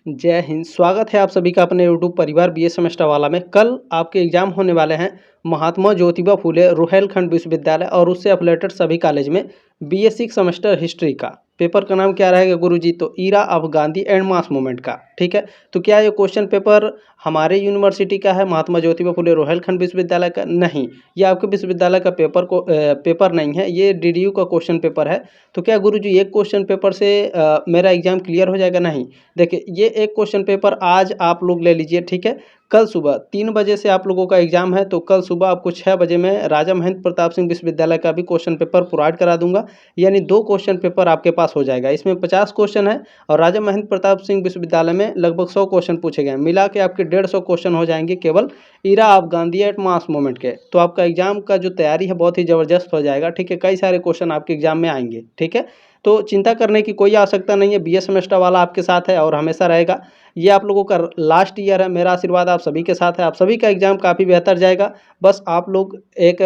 जय हिंद। स्वागत है आप सभी का अपने यूट्यूब परिवार बीए सेमेस्टर वाला में। कल आपके एग्जाम होने वाले हैं महात्मा ज्योतिबा फुले रुहेलखंड विश्वविद्यालय और उससे एफिलेटेड सभी कॉलेज में बीएससी सेमेस्टर हिस्ट्री का पेपर का नाम क्या रहेगा गुरुजी? तो Ira of Gandhi and mass movement का। ठीक है, तो क्या ये क्वेश्चन पेपर हमारे यूनिवर्सिटी का है, महात्मा ज्योतिबा फुले रुहेलखंड विश्वविद्यालय का? नहीं, ये आपके विश्वविद्यालय का पेपर नहीं है, ये डीडीयू का क्वेश्चन पेपर है। तो क्या गुरुजी एक क्वेश्चन पेपर से मेरा एग्जाम क्लियर हो जाएगा? नहीं, देखिए ये एक क्वेश्चन पेपर आज आप लोग ले लीजिए। ठीक है, कल सुबह 3 बजे से आप लोगों का एग्जाम है, तो कल सुबह आपको 6 बजे मैं राजा महेंद्र प्रताप सिंह विश्वविद्यालय का भी क्वेश्चन पेपर प्रोवाइड करा दूंगा। यानी 2 क्वेश्चन पेपर आपके पास हो जाएगा। इसमें 50 क्वेश्चन है और राजा महेंद्र प्रताप सिंह विश्वविद्यालय में लगभग 100 क्वेश्चन पूछे गए, मिला के आपके 150 क्वेश्चन हो जाएंगे केवल era of Gandhi at mass movement के। तो आपका एग्जाम का जो तैयारी है बहुत ही ज़बरदस्त हो जाएगा। ठीक है, कई सारे क्वेश्चन आपके एग्जाम में आएंगे। ठीक है, तो चिंता करने की कोई आवश्यकता नहीं है, बीए सेमेस्टर वाला आपके साथ है और हमेशा रहेगा। ये आप लोगों का लास्ट ईयर है, मेरा आशीर्वाद आप सभी के साथ है। आप सभी का एग्जाम काफ़ी बेहतर जाएगा। बस आप लोग एक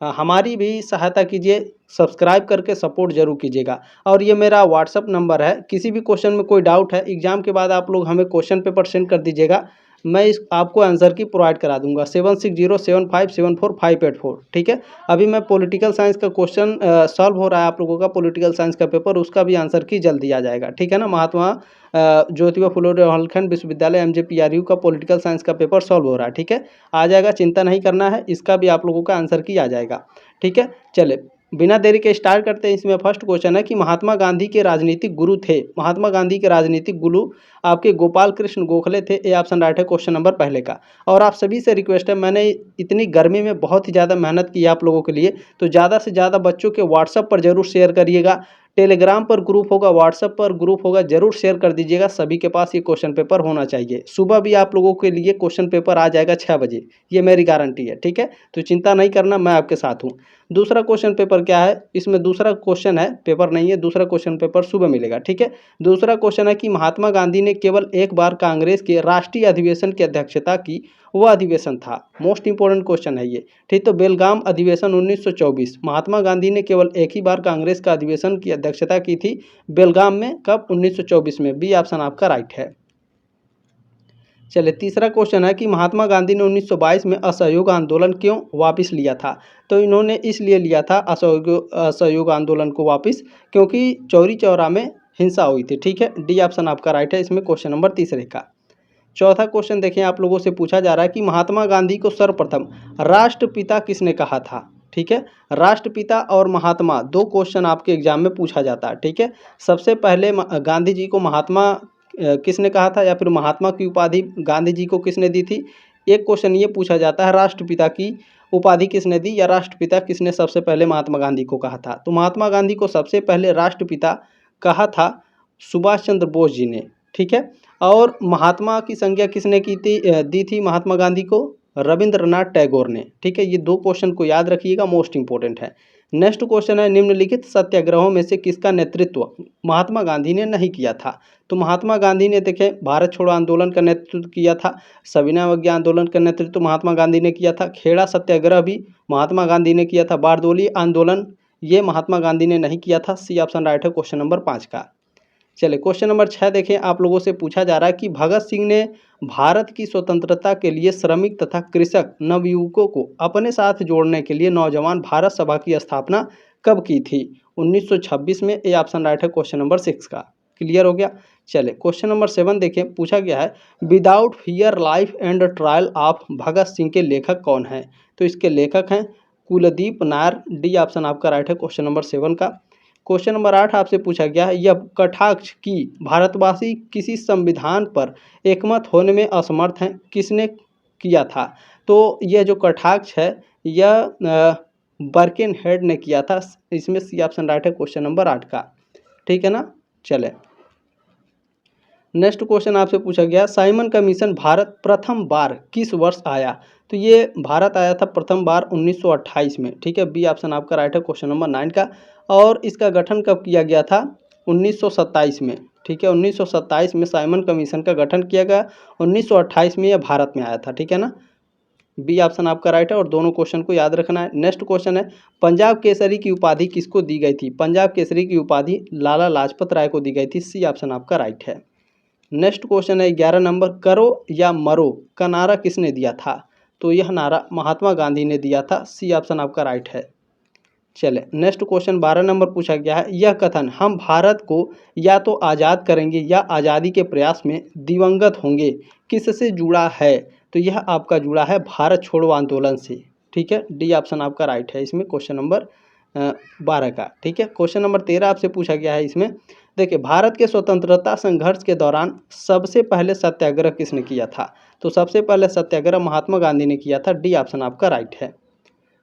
हमारी भी सहायता कीजिए, सब्सक्राइब करके सपोर्ट जरूर कीजिएगा। और ये मेरा व्हाट्सअप नंबर है, किसी भी क्वेश्चन में कोई डाउट है एग्जाम के बाद आप लोग हमें क्वेश्चन पेपर सेंड कर दीजिएगा, मैं इस आपको आंसर की प्रोवाइड करा दूंगा। 7607574584। ठीक है, अभी मैं पॉलिटिकल साइंस का क्वेश्चन सॉल्व हो रहा है आप लोगों का, पॉलिटिकल साइंस का पेपर, उसका भी आंसर की जल्दी आ जाएगा। ठीक है ना, महात्मा ज्योतिबा फुले रुहेलखंड विश्वविद्यालय एमजेपीआरयू का पॉलिटिकल साइंस का पेपर सॉल्व हो रहा है। ठीक है, आ जाएगा, चिंता नहीं करना है, इसका भी आप लोगों का आंसर की आ जाएगा। ठीक है, चले बिना देरी के स्टार्ट करते हैं। इसमें फर्स्ट क्वेश्चन है कि महात्मा गांधी के राजनीतिक गुरु थे। महात्मा गांधी के राजनीतिक गुरु आपके गोपाल कृष्ण गोखले थे। ये ऑप्शन राइट है क्वेश्चन नंबर पहले का। और आप सभी से रिक्वेस्ट है, मैंने इतनी गर्मी में बहुत ही ज़्यादा मेहनत की है आप लोगों के लिए, तो ज़्यादा से ज़्यादा बच्चों के व्हाट्सएप पर जरूर शेयर करिएगा। टेलीग्राम पर ग्रुप होगा, व्हाट्सएप पर ग्रुप होगा, जरूर शेयर कर दीजिएगा। सभी के पास ये क्वेश्चन पेपर होना चाहिए। सुबह भी आप लोगों के लिए क्वेश्चन पेपर आ जाएगा 6 बजे, ये मेरी गारंटी है। ठीक है, तो चिंता नहीं करना, मैं आपके साथ हूँ। दूसरा क्वेश्चन पेपर क्या है? इसमें दूसरा क्वेश्चन है, पेपर नहीं है, दूसरा क्वेश्चन पेपर सुबह मिलेगा। ठीक है, दूसरा क्वेश्चन है कि महात्मा गांधी ने केवल एक बार कांग्रेस के राष्ट्रीय अधिवेशन की अध्यक्षता की, वह अधिवेशन था। मोस्ट इंपॉर्टेंट क्वेश्चन है ये। ठीक, तो बेलगाम अधिवेशन 1924। महात्मा गांधी ने केवल एक ही बार कांग्रेस का अधिवेशन की अध्यक्षता की थी, बेलगाम में। कब? 1924 में। बी ऑप्शन आपका राइट है। चलिए, तीसरा क्वेश्चन है कि महात्मा गांधी ने 1922 में असहयोग आंदोलन क्यों वापस लिया था? तो इन्होंने इसलिए लिया था असहयोग आंदोलन को वापस, क्योंकि चौरी चौरा में हिंसा हुई थी। ठीक है, डी ऑप्शन आपका राइट है इसमें क्वेश्चन नंबर तीसरे का। चौथा क्वेश्चन देखिए, आप लोगों से पूछा जा रहा है कि महात्मा गांधी को सर्वप्रथम राष्ट्रपिता किसने कहा था? ठीक है, राष्ट्रपिता और महात्मा 2 क्वेश्चन आपके एग्जाम में पूछा जाता है। ठीक है, सबसे पहले गांधी जी को महात्मा किसने कहा था, या फिर महात्मा की उपाधि गांधी जी को किसने दी थी? एक क्वेश्चन ये पूछा जाता है, राष्ट्रपिता की उपाधि किसने दी, या राष्ट्रपिता किसने सबसे पहले महात्मा गांधी को कहा था? तो महात्मा गांधी को सबसे पहले राष्ट्रपिता कहा था सुभाष चंद्र बोस जी ने। ठीक है, और महात्मा की संज्ञा किसने की थी, दी थी महात्मा गांधी को? रविंद्रनाथ टैगोर ने। ठीक है, ये 2 क्वेश्चन को याद रखिएगा, मोस्ट इंपॉर्टेंट है। नेक्स्ट क्वेश्चन है, निम्नलिखित सत्याग्रहों में से किसका नेतृत्व महात्मा गांधी ने नहीं किया था? तो महात्मा गांधी ने देखें, भारत छोड़ो आंदोलन का नेतृत्व किया था, सविनय अवज्ञा आंदोलन का नेतृत्व महात्मा गांधी ने किया था, खेड़ा सत्याग्रह भी महात्मा गांधी ने किया था, बारदोली आंदोलन ये महात्मा गांधी ने नहीं किया था। सी ऑप्शन राइट है क्वेश्चन नंबर 5 का। चलिए, क्वेश्चन नंबर 6 देखें, आप लोगों से पूछा जा रहा है कि भगत सिंह ने भारत की स्वतंत्रता के लिए श्रमिक तथा कृषक नवयुवकों को अपने साथ जोड़ने के लिए नौजवान भारत सभा की स्थापना कब की थी? 1926 में। ए ऑप्शन राइट है क्वेश्चन नंबर 6 का। क्लियर हो गया। चले, क्वेश्चन नंबर 7 देखें, पूछा गया है without fear life and trial of Bhagat Singh के लेखक कौन है? तो इसके लेखक हैं कुलदीप नायर। डी ऑप्शन आपका राइट है क्वेश्चन नंबर 7 का। क्वेश्चन नंबर 8 आपसे पूछा गया है, यह कटाक्ष की भारतवासी किसी संविधान पर एकमत होने में असमर्थ हैं, किसने किया था? तो यह जो कटाक्ष है यह बर्किनहेड ने किया था। इसमें सी ऑप्शन राइट है क्वेश्चन नंबर 8 का। ठीक है ना। चले, नेक्स्ट क्वेश्चन आपसे पूछा गया, साइमन कमीशन भारत प्रथम बार किस वर्ष आया? तो ये भारत आया था प्रथम बार 1928 में। ठीक है, बी ऑप्शन आपका राइट है क्वेश्चन नंबर 9 का। और इसका गठन कब किया गया था? 1927 में। ठीक है, 1927 में साइमन कमीशन का गठन किया गया, 1928 में यह भारत में आया था। ठीक है ना, बी ऑप्शन आपका राइट है और दोनों क्वेश्चन को याद रखना है। नेक्स्ट क्वेश्चन है, पंजाब केसरी की उपाधि किसको दी गई थी? पंजाब केसरी की उपाधि लाला लाजपत राय को दी गई थी। सी ऑप्शन आपका राइट है। नेक्स्ट क्वेश्चन है 11 नंबर, करो या मरो का नारा किसने दिया था? तो यह नारा महात्मा गांधी ने दिया था। सी ऑप्शन आपका राइट है। चले नेक्स्ट क्वेश्चन 12 नंबर पूछा गया है, यह कथन हम भारत को या तो आज़ाद करेंगे या आज़ादी के प्रयास में दिवंगत होंगे किससे जुड़ा है? तो यह आपका जुड़ा है भारत छोड़ो आंदोलन से। ठीक है, डी ऑप्शन आपका राइट है इसमें क्वेश्चन नंबर 12 का। ठीक है, क्वेश्चन नंबर 13 आपसे पूछा गया है इसमें। देखिए, भारत के स्वतंत्रता संघर्ष के दौरान सबसे पहले सत्याग्रह किसने किया था? तो सबसे पहले सत्याग्रह महात्मा गांधी ने किया था। डी ऑप्शन आपका राइट है।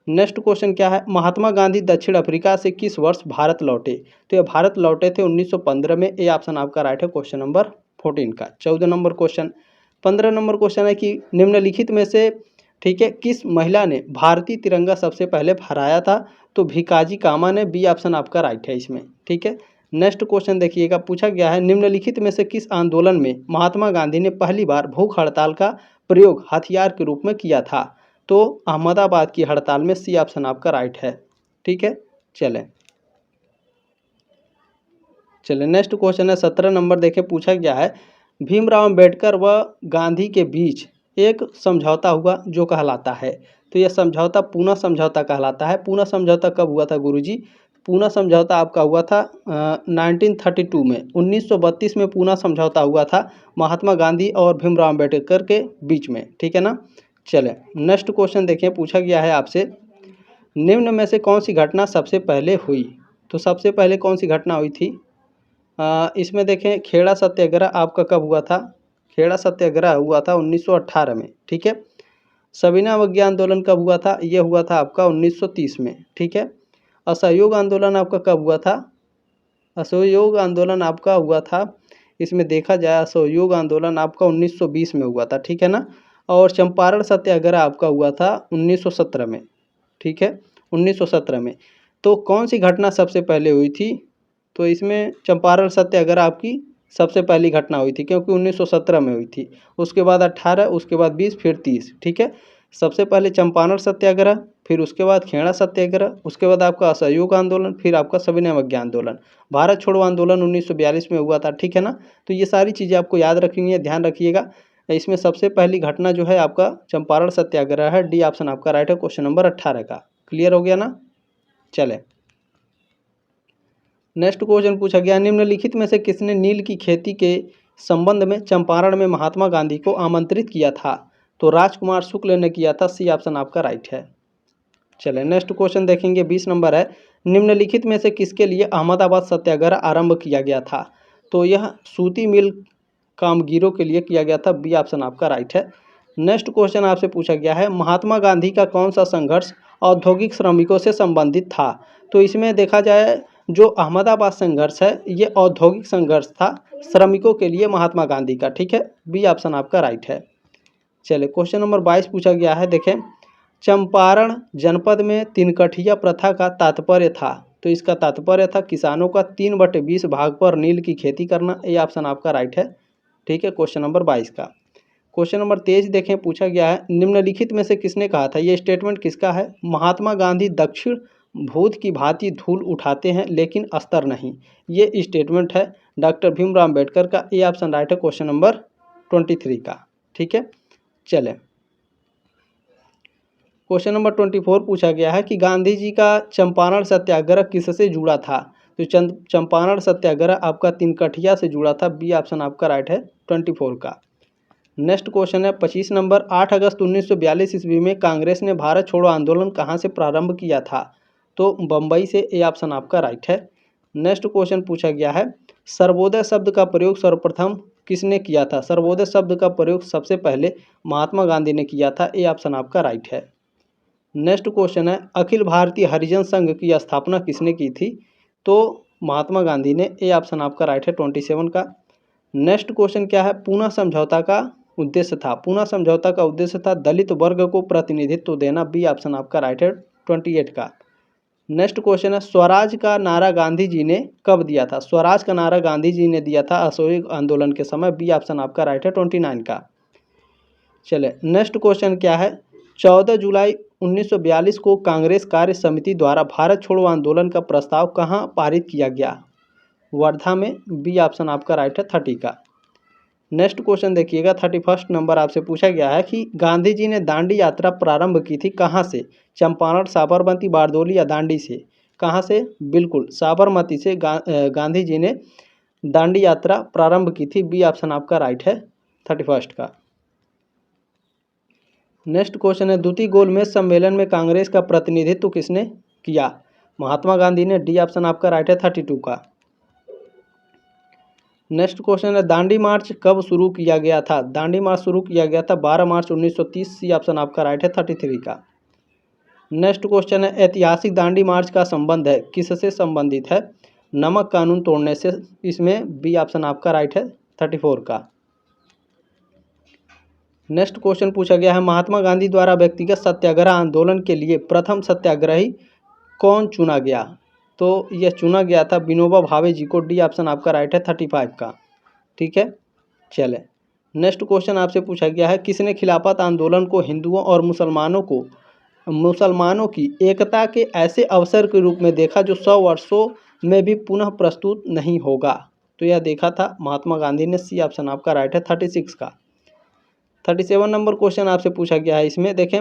नेक्स्ट क्वेश्चन क्या है, महात्मा गांधी दक्षिण अफ्रीका से किस वर्ष भारत लौटे? तो ये भारत लौटे थे 1915 में। ए ऑप्शन आपका राइट है क्वेश्चन नंबर 14 का। 14 नंबर क्वेश्चन। 15 नंबर क्वेश्चन है कि निम्नलिखित में से, ठीक है, किस महिला ने भारतीय तिरंगा सबसे पहले फहराया था? तो भिकाजी कामा ने। बी ऑप्शन आपका राइट है इसमें। ठीक है, नेक्स्ट क्वेश्चन देखिएगा, पूछा गया है निम्नलिखित में से किस आंदोलन में महात्मा गांधी ने पहली बार भूख हड़ताल का प्रयोग हथियार के रूप में किया था? तो अहमदाबाद की हड़ताल में। सी ऑप्शन आपका राइट है। ठीक है, चलें नेक्स्ट क्वेश्चन है 17 नंबर। देखिए, पूछा गया है भीमराव अंबेडकर व गांधी के बीच एक समझौता हुआ जो कहलाता है। तो यह समझौता पूना समझौता कहलाता है। पूना समझौता कब हुआ था गुरुजी? पूना समझौता आपका हुआ था 1932 में। 1932 में पूना समझौता हुआ था महात्मा गांधी और भीमराव अंबेडकर के बीच में। ठीक है ना। चलें नेक्स्ट क्वेश्चन देखिए, पूछा गया है आपसे निम्न में से कौन सी घटना सबसे पहले हुई? तो सबसे पहले कौन सी घटना हुई थी? इसमें देखें, खेड़ा सत्याग्रह आपका कब हुआ था? खेड़ा सत्याग्रह हुआ था 1918 में। ठीक है, सविनय अवज्ञा आंदोलन कब हुआ था? ये हुआ था आपका 1930 में। ठीक है, असहयोग आंदोलन आपका कब हुआ था? असहयोग आंदोलन आपका हुआ था, इसमें देखा जाए असहयोग आंदोलन आपका 1920 में हुआ था। ठीक है ना। और चंपारण सत्याग्रह आपका हुआ था 1917 में। ठीक है, 1917 में। तो कौन सी घटना सबसे पहले हुई थी? तो इसमें चंपारण सत्याग्रह आपकी सबसे पहली घटना हुई थी क्योंकि 1917 में हुई थी। उसके बाद 18, उसके बाद 20, फिर 30। ठीक है, सबसे पहले चंपारण सत्याग्रह, फिर उसके बाद खेड़ा सत्याग्रह, उसके बाद आपका असहयोग आंदोलन, फिर आपका सविनय अवज्ञा आंदोलन। भारत छोड़ो आंदोलन 1942 में हुआ था। ठीक है ना। तो ये सारी चीज़ें आपको याद रखनी है, ध्यान रखिएगा। इसमें सबसे पहली घटना जो है आपका चंपारण सत्याग्रह है। डी ऑप्शन आपका राइट है क्वेश्चन नंबर 18 का। क्लियर हो गया ना। चले नेक्स्ट क्वेश्चन पूछा गया निम्नलिखित में से किसने नील की खेती के संबंध में चंपारण में महात्मा गांधी को आमंत्रित किया था? तो राजकुमार शुक्ल ने किया था। सी ऑप्शन आपका राइट है। चले नेक्स्ट क्वेश्चन देखेंगे 20 नंबर है, निम्नलिखित में से किसके लिए अहमदाबाद सत्याग्रह आरंभ किया गया था? तो यह सूती मिल कामगारों के लिए किया गया था। बी ऑप्शन आपका राइट है। नेक्स्ट क्वेश्चन आपसे पूछा गया है महात्मा गांधी का कौन सा संघर्ष औद्योगिक श्रमिकों से संबंधित था? तो इसमें देखा जाए जो अहमदाबाद संघर्ष है ये औद्योगिक संघर्ष था श्रमिकों के लिए महात्मा गांधी का। ठीक है, बी ऑप्शन आपका राइट है। चलिए क्वेश्चन नंबर 22 पूछा गया है, देखें चंपारण जनपद में तिनकठिया प्रथा का तात्पर्य था? तो इसका तात्पर्य था किसानों का 3/20 भाग पर नील की खेती करना। ये ऑप्शन आपका राइट है। ठीक है, क्वेश्चन नंबर 22 का। क्वेश्चन नंबर 23 देखें, पूछा गया है निम्नलिखित में से किसने कहा था? ये स्टेटमेंट किसका है? महात्मा गांधी दक्षिण भूत की भांति धूल उठाते हैं लेकिन अस्तर नहीं। ये स्टेटमेंट है डॉक्टर भीमराव अम्बेडकर का। ये ऑप्शन राइट है क्वेश्चन नंबर 23 का। ठीक है, चले क्वेश्चन नंबर 24 पूछा गया है कि गांधी जी का चंपारण सत्याग्रह किससे जुड़ा था? तो चंपारण सत्याग्रह आपका तिनकठिया से जुड़ा था। बी ऑप्शन आपका राइट है 24 का। नेक्स्ट क्वेश्चन है 25 नंबर, 8 अगस्त 1942 ईस्वी में कांग्रेस ने भारत छोड़ो आंदोलन कहाँ से प्रारंभ किया था? तो बम्बई से। ए ऑप्शन आपका राइट है। नेक्स्ट क्वेश्चन पूछा गया है सर्वोदय शब्द का प्रयोग सर्वप्रथम किसने किया था? सर्वोदय शब्द का प्रयोग सबसे पहले महात्मा गांधी ने किया था। ए ऑप्शन आपका राइट है। नेक्स्ट क्वेश्चन है अखिल भारतीय हरिजन संघ की स्थापना किसने की थी? तो महात्मा गांधी ने। ए ऑप्शन आपका राइट है 27 का। नेक्स्ट क्वेश्चन क्या है पूना समझौता का उद्देश्य था? पूना समझौता का उद्देश्य था दलित वर्ग को प्रतिनिधित्व देना। बी ऑप्शन आपका राइट है 28 का। नेक्स्ट क्वेश्चन है स्वराज का नारा गांधी जी ने कब दिया था? स्वराज का नारा गांधी जी ने दिया था असहयोग आंदोलन के समय। बी ऑप्शन आपका राइट है 29 का। चले नेक्स्ट क्वेश्चन क्या है 14 जुलाई 1942 को कांग्रेस कार्य समिति द्वारा भारत छोड़ो आंदोलन का प्रस्ताव कहाँ पारित किया गया? वर्धा में। बी ऑप्शन आपका राइट है 30 का। नेक्स्ट क्वेश्चन देखिएगा 31 नंबर आपसे पूछा गया है कि गांधी जी ने दांडी यात्रा प्रारंभ की थी कहाँ से? चंपारण, साबरमती, बारडोली या दांडी से? कहाँ से? बिल्कुल साबरमती से गांधी जी ने दांडी यात्रा प्रारंभ की थी। बी ऑप्शन आपका राइट है 31 का। नेक्स्ट क्वेश्चन है द्वितीय गोलमेज सम्मेलन में कांग्रेस का प्रतिनिधित्व किसने किया? महात्मा गांधी ने। डी ऑप्शन आपका राइट है 32 का। नेक्स्ट क्वेश्चन है दांडी मार्च कब शुरू किया गया था? दांडी मार्च शुरू किया गया था 12 मार्च 1930। सी ऑप्शन आपका राइट है 33 का। नेक्स्ट क्वेश्चन है ऐतिहासिक दांडी मार्च का संबंध है किससे संबंधित है? नमक कानून तोड़ने से। इसमें बी ऑप्शन आपका राइट है 34 का। नेक्स्ट क्वेश्चन पूछा गया है महात्मा गांधी द्वारा व्यक्तिगत सत्याग्रह आंदोलन के लिए प्रथम सत्याग्रही कौन चुना गया? तो यह चुना गया था विनोबा भावे जी को। डी ऑप्शन आपका राइट है 35 का। ठीक है, चले नेक्स्ट क्वेश्चन आपसे पूछा गया है किसने खिलाफत आंदोलन को हिंदुओं और मुसलमानों की एकता के ऐसे अवसर के रूप में देखा जो 100 वर्षों में भी पुनः प्रस्तुत नहीं होगा? तो यह देखा था महात्मा गांधी ने। सी ऑप्शन आपका राइट है 36 का। 37 नंबर क्वेश्चन आपसे पूछा गया है, इसमें देखें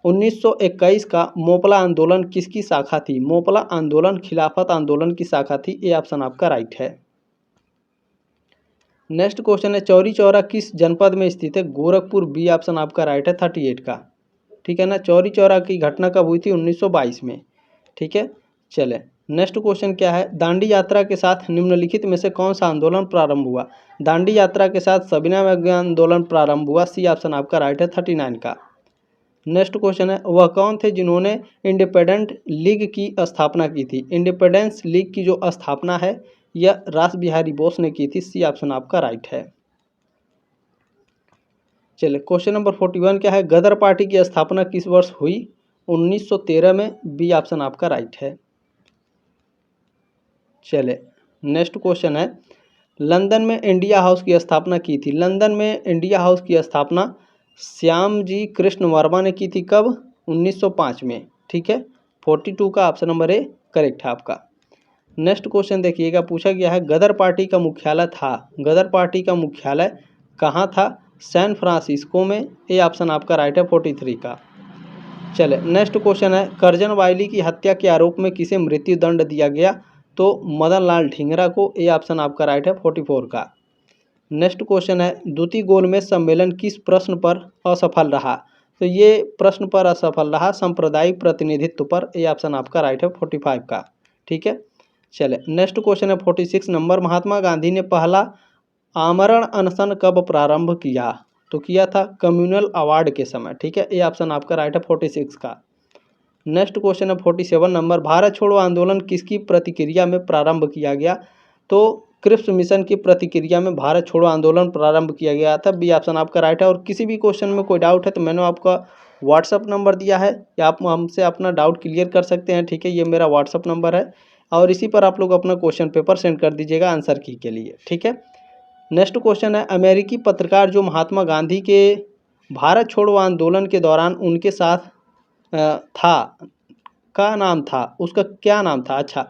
1921 का मोपला आंदोलन किसकी शाखा थी? मोपला आंदोलन खिलाफत आंदोलन की शाखा थी। ए ऑप्शन आपका राइट है। नेक्स्ट क्वेश्चन है चौरी चौरा किस जनपद में स्थित है? गोरखपुर। बी ऑप्शन आपका राइट है 38 का। ठीक है ना, चौरी चौरा की घटना कब हुई थी? 1922 में। ठीक है, चले नेक्स्ट क्वेश्चन क्या है दांडी यात्रा के साथ निम्नलिखित में से कौन सा आंदोलन प्रारंभ हुआ? दांडी यात्रा के साथ सविनय आंदोलन प्रारंभ हुआ। सी ऑप्शन आपका राइट है 39 का। नेक्स्ट क्वेश्चन है वह कौन थे जिन्होंने इंडिपेंडेंट लीग की स्थापना की थी? इंडिपेंडेंस लीग की जो स्थापना है यह रास बिहारी बोस ने की थी। सी ऑप्शन आपका राइट है। चलिए क्वेश्चन नंबर 41 क्या है गदर पार्टी की स्थापना किस वर्ष हुई? 1913 में। बी ऑप्शन आपका राइट है। चले नेक्स्ट क्वेश्चन है लंदन में इंडिया हाउस की स्थापना की थी। लंदन में इंडिया हाउस की स्थापना श्यामजी कृष्ण वर्मा ने की थी। कब? 1905 में। ठीक है, 42 का ऑप्शन नंबर ए करेक्ट है आपका। नेक्स्ट क्वेश्चन देखिएगा पूछा गया है गदर पार्टी का मुख्यालय कहाँ था? सैन फ्रांसिस्को में। ए ऑप्शन आपका राइट है 43 का। चले नेक्स्ट क्वेश्चन है करजन वायली की हत्या के आरोप में किसे मृत्यु दंड दिया गया? तो मदन लाल ढींगरा को। ए ऑप्शन आपका राइट है 44 का। नेक्स्ट क्वेश्चन है द्वितीय गोलमेज सम्मेलन किस प्रश्न पर असफल रहा? तो ये प्रश्न पर असफल रहा सांप्रदायिक प्रतिनिधित्व पर। ए ऑप्शन आपका राइट है 45 का। ठीक है, चले नेक्स्ट क्वेश्चन है 46 नंबर महात्मा गांधी ने पहला आमरण अनशन कब प्रारंभ किया? तो किया था कम्युनल अवार्ड के समय। ठीक है, ए ऑप्शन आपका राइट है 46 का। नेक्स्ट क्वेश्चन है 47 नंबर भारत छोड़ो आंदोलन किसकी प्रतिक्रिया में प्रारंभ किया गया? तो क्रिप्स मिशन की प्रतिक्रिया में भारत छोड़ो आंदोलन प्रारंभ किया गया था। बी ऑप्शन आपका राइट है। और किसी भी क्वेश्चन में कोई डाउट है तो मैंने आपका व्हाट्सअप नंबर दिया है या आप हमसे अपना डाउट क्लियर कर सकते हैं। ठीक है, ये मेरा व्हाट्सअप नंबर है और इसी पर आप लोग अपना क्वेश्चन पेपर सेंड कर दीजिएगा आंसर की के लिए। ठीक है, नेक्स्ट क्वेश्चन है अमेरिकी पत्रकार जो महात्मा गांधी के भारत छोड़ो आंदोलन के दौरान उनके साथ था का नाम था, उसका क्या नाम था? अच्छा,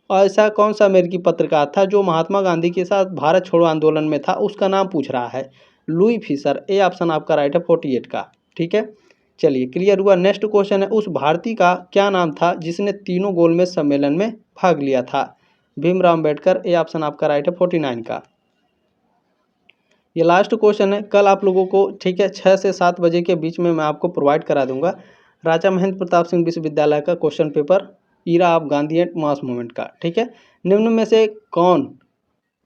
ऐसा कौन सा अमेरिकी पत्रकार था जो महात्मा गांधी के साथ भारत छोड़ो आंदोलन में था? उसका नाम पूछ रहा है लुई फिशर। ए ऑप्शन आपका राइट है 48 का। ठीक है, चलिए क्लियर हुआ। नेक्स्ट क्वेश्चन है उस भारतीय का क्या नाम था जिसने तीनों गोलमेज सम्मेलन में भाग लिया था? भीमराव अम्बेडकर। ए ऑप्शन आपका राइट है 49 का। ये लास्ट क्वेश्चन है कल आप लोगों को, ठीक है, 6 से 7 बजे के बीच में मैं आपको प्रोवाइड करा दूंगा राजा महेंद्र प्रताप सिंह विश्वविद्यालय का question paper Ira of Gandhi and mass movement का। ठीक है, निम्न में से कौन,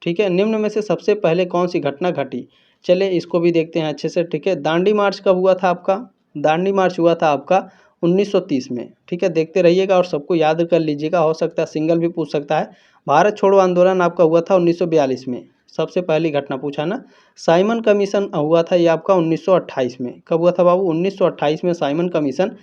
ठीक है, निम्न में से सबसे पहले कौन सी घटना घटी? चलिए इसको भी देखते हैं अच्छे से। ठीक है, दांडी मार्च कब हुआ था आपका? दांडी मार्च हुआ था आपका 1930 में। ठीक है, देखते रहिएगा और सबको याद कर लीजिएगा, हो सकता है सिंगल भी पूछ सकता है। भारत छोड़ो आंदोलन आपका हुआ था 1942 में, सबसे पहली घटना पूछा ना। साइमन कमीशन हुआ था ये आपका 1928 में। कब हुआ था बाबू? 1928 में साइमन कमीशन।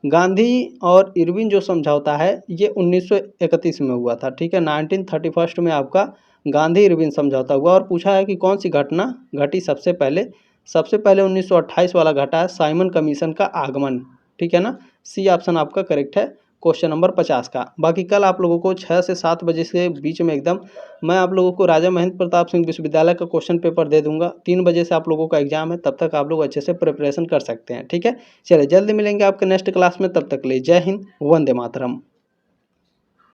गांधी और इरविन जो समझौता है ये 1931 में हुआ था। ठीक है, 1931 में आपका गांधी इरविन समझौता हुआ। और पूछा है कि कौन सी घटना घटी सबसे पहले? सबसे पहले 1928 वाला घटा है साइमन कमीशन का आगमन। ठीक है ना, सी ऑप्शन आपका करेक्ट है क्वेश्चन नंबर 50 का। बाकी कल आप लोगों को 6 से 7 बजे से बीच में एकदम मैं आप लोगों को राजा महेंद्र प्रताप सिंह विश्वविद्यालय का क्वेश्चन पेपर दे दूंगा। 3 बजे से आप लोगों का एग्जाम है, तब तक आप लोग अच्छे से प्रिपरेशन कर सकते हैं। ठीक है, चलिए जल्दी मिलेंगे आपके नेक्स्ट क्लास में, तब तक के लिए जय हिंद, वंदे मातरम।